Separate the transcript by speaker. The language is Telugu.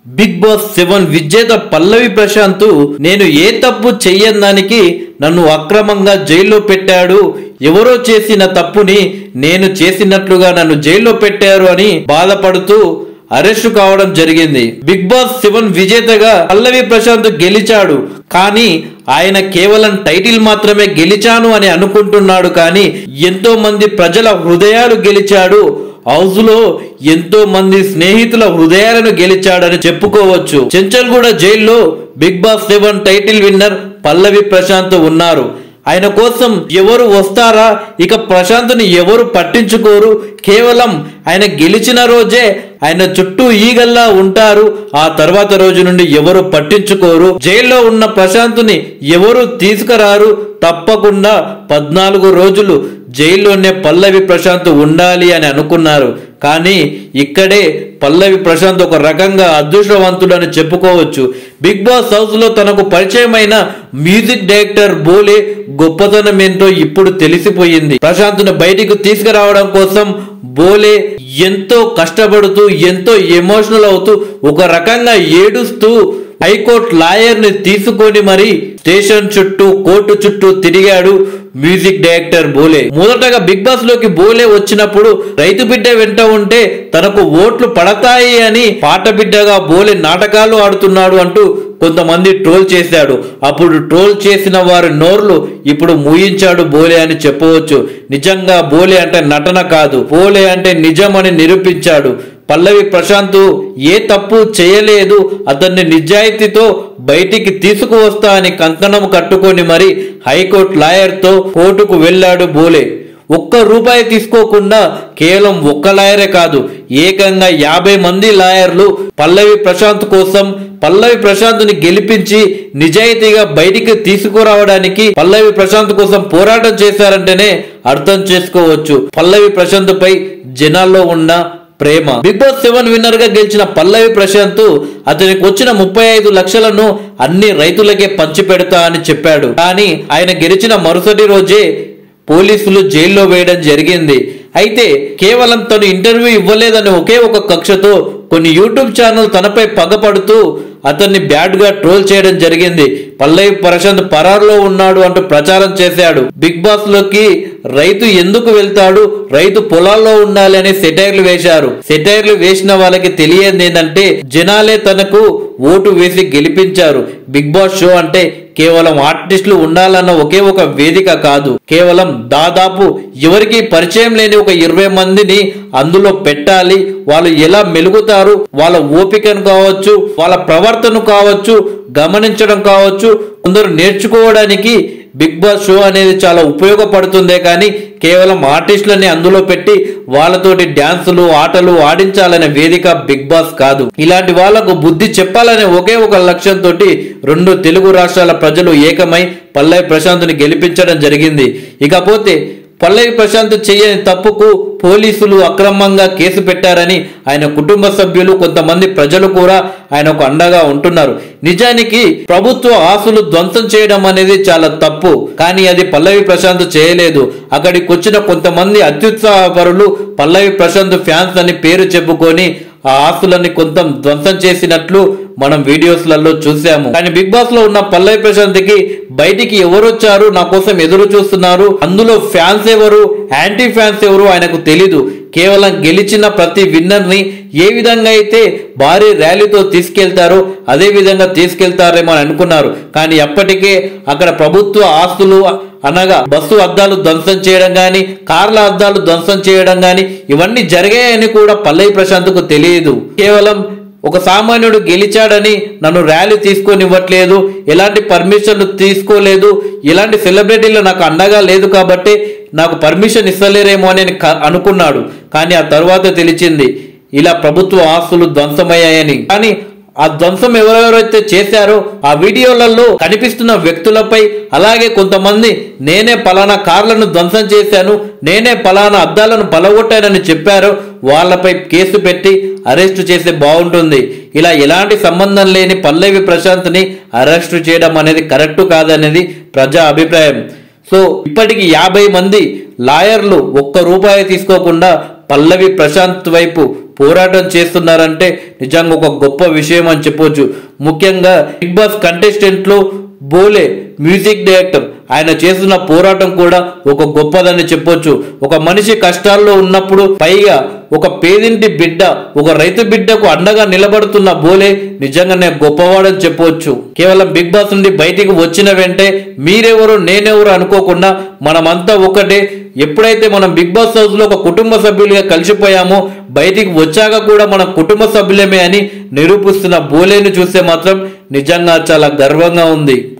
Speaker 1: బిగ్ బాస్ 7 విజేత పల్లవి ప్రశాంత్ నేను ఏ తప్పు చెయ్యడానికి నన్ను అక్రమంగా జైల్లో పెట్టాడు, ఎవరో చేసిన తప్పుని నేను చేసినట్లుగా నన్ను జైల్లో పెట్టారు అని బాధపడుతూ అరెస్టు కావడం జరిగింది. బిగ్ బాస్ 7 విజేతగా పల్లవి ప్రశాంత్ గెలిచాడు. కానీ ఆయన కేవలం టైటిల్ మాత్రమే గెలిచాను అని అనుకుంటున్నాడు. కానీ ఎంతో మంది ప్రజల హృదయాలు గెలిచాడు. హౌస్ లో ఎంతో మంది స్నేహితుల హృదయాలను గెలిచాడని చెప్పుకోవచ్చు. చెంచల్గూడ జైల్లో బిగ్ బాస్ 7 టైటిల్ విన్నర్ పల్లవి ప్రశాంత్ ఉన్నారు. ఆయన కోసం ఎవరు వస్తారా, ఇక ప్రశాంత్ని ఎవరు పట్టించుకోరు. కేవలం ఆయన గెలిచిన రోజే ఆయన చుట్టూ ఈగల్లా ఉంటారు. ఆ తర్వాత రోజు నుండి ఎవరు పట్టించుకోరు. జైల్లో ఉన్న ప్రశాంత్ని ఎవరు తీసుకురారు. తప్పకుండా 14 రోజులు జైల్లోనే పల్లవి ప్రశాంత్ ఉండాలి అని అనుకున్నారు. కానీ ఇక్కడే పల్లవి ప్రశాంత్ ఒక రకంగా అదృష్టవంతుడని చెప్పుకోవచ్చు. బిగ్ బాస్ హౌస్ లో తనకు పరిచయమైన మ్యూజిక్ డైరెక్టర్ బోలే గొప్పతనం ఏంటో ఇప్పుడు తెలిసిపోయింది. ప్రశాంత్ను బయటికి తీసుకురావడం కోసం బోలే ఎంతో కష్టపడుతూ ఎంతో ఎమోషనల్ అవుతూ ఒక రకంగా ఏడుస్తూ హైకోర్టు లాయర్ ని తీసుకొని మరి స్టేషన్ చుట్టూ కోర్టు చుట్టూ తిరిగాడు మ్యూజిక్ డైరెక్టర్ బోలే. మొదటగా బిగ్ బాస్ లోకి బోలే వచ్చినప్పుడు రైతు బిడ్డ వెంట ఉంటే తనకు ఓట్లు పడతాయి అని పాట బిడ్డగా బోలే నాటకాలు ఆడుతున్నాడు అంటూ కొంతమంది ట్రోల్ చేశాడు. అప్పుడు ట్రోల్ చేసిన వారి నోర్లు ఇప్పుడు మూయించాడు బోలే అని చెప్పవచ్చు. నిజంగా బోలే అంటే నటన కాదు, బోలే అంటే నిజం అని నిరూపించాడు. పల్లవి ప్రశాంత్ ఏ తప్పు చేయలేదు, అతన్ని నిజాయితీతో బయటికి తీసుకువస్తా అని కంకణం కట్టుకొని మరి హైకోర్టు లాయర్ తో కోర్టుకు వెళ్ళాడు బోలే. ₹1 తీసుకోకుండా కేవలం ఒక్క లాయరే కాదు, ఏకంగా 50 మంది లాయర్లు పల్లవి ప్రశాంత్ కోసం పల్లవి ప్రశాంత్ ని గెలిపించి నిజాయితీగా బయటికి తీసుకురావడానికి పల్లవి ప్రశాంత్ కోసం పోరాటం చేశారంటేనే అర్థం చేసుకోవచ్చు పల్లవి ప్రశాంత్ పై జనాల్లో ఉన్న ప్రేమ. బిగ్ బాస్ 7 విన్నర్ గా గెలిచిన పల్లవి ప్రశాంత్ అతనికి వచ్చిన 35 లక్షలను అన్ని రైతులకే పంచి పెడతా అని చెప్పాడు. కానీ ఆయన గెలిచిన మరుసటి రోజే పోలీసులు జైల్లో వేయడం జరిగింది. అయితే కేవలం తను ఇంటర్వ్యూ ఇవ్వలేదని ఒకే ఒక కక్షతో కొన్ని యూట్యూబ్ ఛానల్ తనపై పగపడుతూ అతన్ని బ్యాడ్ గా ట్రోల్ చేయడం జరిగింది. పల్లవి ప్రశాంత్ పరారులో ఉన్నాడు అంటూ ప్రచారం చేశాడు. బిగ్ బాస్ లోకి రైతు ఎందుకు వెళ్తాడు, రైతు పొలాల్లో ఉండాలి అని సెటైర్లు వేశారు. సెటైర్లు వేసిన వాళ్ళకి తెలియదు ఏంటంటే జనాలే తనకు ఓటు వేసి గెలిపించారు. బిగ్ బాస్ షో అంటే కేవలం ఆర్టిస్టులు ఉండాలన్న ఒకే ఒక వేదిక కాదు, కేవలం దాదాపు ఎవరికి పరిచయం లేని ఒక 20 మందిని అందులో పెట్టాలి. వాళ్ళు ఎలా మెలుగుతారు, వాళ్ళ ఓపికను కావచ్చు, వాళ్ళ ప్రవర్తన కావచ్చు, గమనించడం కావచ్చు, కొందరు నేర్చుకోవడానికి బిగ్ బాస్ షో అనేది చాలా ఉపయోగపడుతుందే కానీ కేవలం ఆర్టిస్టులని అందులో పెట్టి వాళ్ళతోటి డ్యాన్సులు ఆటలు ఆడించాలనే వేదిక బిగ్ బాస్ కాదు. ఇలాంటి వాళ్లకు బుద్ధి చెప్పాలనే ఒకే ఒక లక్ష్యంతో 2 తెలుగు రాష్ట్రాల ప్రజలు ఏకమై పల్లవి ప్రశాంత్ ని గెలిపించడం జరిగింది. ఇకపోతే పల్లవి ప్రశాంత్ చేయని తప్పుకు పోలీసులు అక్రమంగా కేసు పెట్టారని ఆయన కుటుంబ సభ్యులు కొంతమంది ప్రజలు కూడా ఆయనకు అండగా ఉంటున్నారు. నిజానికి ప్రభుత్వ ఆస్తులు ధ్వంసం చేయడం అనేది చాలా తప్పు, కానీ అది పల్లవి ప్రశాంత్ చేయలేదు. అక్కడికి వచ్చిన కొంతమంది అత్యుత్సాహపరులు పల్లవి ప్రశాంత్ ఫ్యాన్స్ అని పేరు చెప్పుకొని ఆ ఆస్తులని కొంత ధ్వంసం చేసినట్లు మనం వీడియోస్లలో చూసాము. కానీ బిగ్ బాస్ లో ఉన్న పల్లవి ప్రశాంత్ కి బయటికి ఎవరు వచ్చారు, నా కోసం ఎదురు చూస్తున్నారు, అందులో ఫ్యాన్స్ ఎవరు, యాంటీ ఫ్యాన్స్ ఎవరు ఆయనకు తెలీదు. కేవలం గెలిచిన ప్రతి విన్నర్ ని ఏ విధంగా అయితే భారీ ర్యాలీతో తీసుకెళ్తారో అదే విధంగా తీసుకెళ్తారేమో అని అనుకున్నారు. కానీ అప్పటికే అక్కడ ప్రభుత్వ ఆస్తులు అనగా బస్సు అద్దాలు ధ్వంసం చేయడం గాని, కార్ల అద్దాలు ధ్వంసం చేయడం గాని ఇవన్నీ జరిగాయని కూడా పల్లవి ప్రశాంత్ కు తెలియదు. కేవలం ఒక సామాన్యుడు గెలిచాడని నన్ను ర్యాలీ తీసుకొనివ్వట్లేదు, ఎలాంటి పర్మిషన్లు తీసుకోలేదు, ఎలాంటి సెలబ్రిటీలు నాకు అండగా లేదు కాబట్టి నాకు పర్మిషన్ ఇస్తలేరేమో అని అనుకున్నాడు. కానీ ఆ తర్వాత తెలిసింది ఇలా ప్రభుత్వ ఆస్తులు ధ్వంసమయ్యాయని. కానీ ఆ ధ్వంసం ఎవరెవరైతే చేశారో ఆ వీడియోలలో కనిపిస్తున్న వ్యక్తులపై, అలాగే కొంతమంది నేనే పలానా కార్లను ధ్వంసం చేశాను, నేనే పలానా అద్దాలను పలగొట్టానని చెప్పారో వాళ్ళపై కేసు పెట్టి అరెస్టు చేస్తే బాగుంటుంది. ఇలా ఎలాంటి సంబంధం లేని పల్లవి ప్రశాంత్ ని అరెస్టు చేయడం అనేది కరెక్ట్ కాదనేది ప్రజా అభిప్రాయం. సో ఇప్పటికి 50 మంది లాయర్లు ₹1 తీసుకోకుండా పల్లవి ప్రశాంత్ వైపు పోరాటం చేస్తున్నారంటే నిజంగా ఒక గొప్ప విషయం అని చెప్పొచ్చు. ముఖ్యంగా బిగ్ బాస్ కంటెస్టెంట్లో బోలే మ్యూజిక్ డైరెక్టర్ ఆయన చేస్తున్న పోరాటం కూడా ఒక గొప్పదని చెప్పొచ్చు. ఒక మనిషి కష్టాల్లో ఉన్నప్పుడు పైగా ఒక పేదింటి బిడ్డ, ఒక రైతు బిడ్డకు అండగా నిలబడుతున్న బోలే నిజంగానే గొప్పవాడని చెప్పొచ్చు. కేవలం బిగ్ బాస్ నుండి బయటికి వచ్చిన వెంటే మీరెవరు నేనెవరు అనుకోకుండా మనమంతా ఒకటే. ఎప్పుడైతే మనం బిగ్ బాస్ హౌస్ లో ఒక కుటుంబ సభ్యులుగా కలిసిపోయామో బయటికి వచ్చాక కూడా మన కుటుంబ సభ్యులమే అని నిరూపిస్తున్న బోలేను చూస్తే మాత్రం నిజంగా చాలా గర్వంగా ఉంది.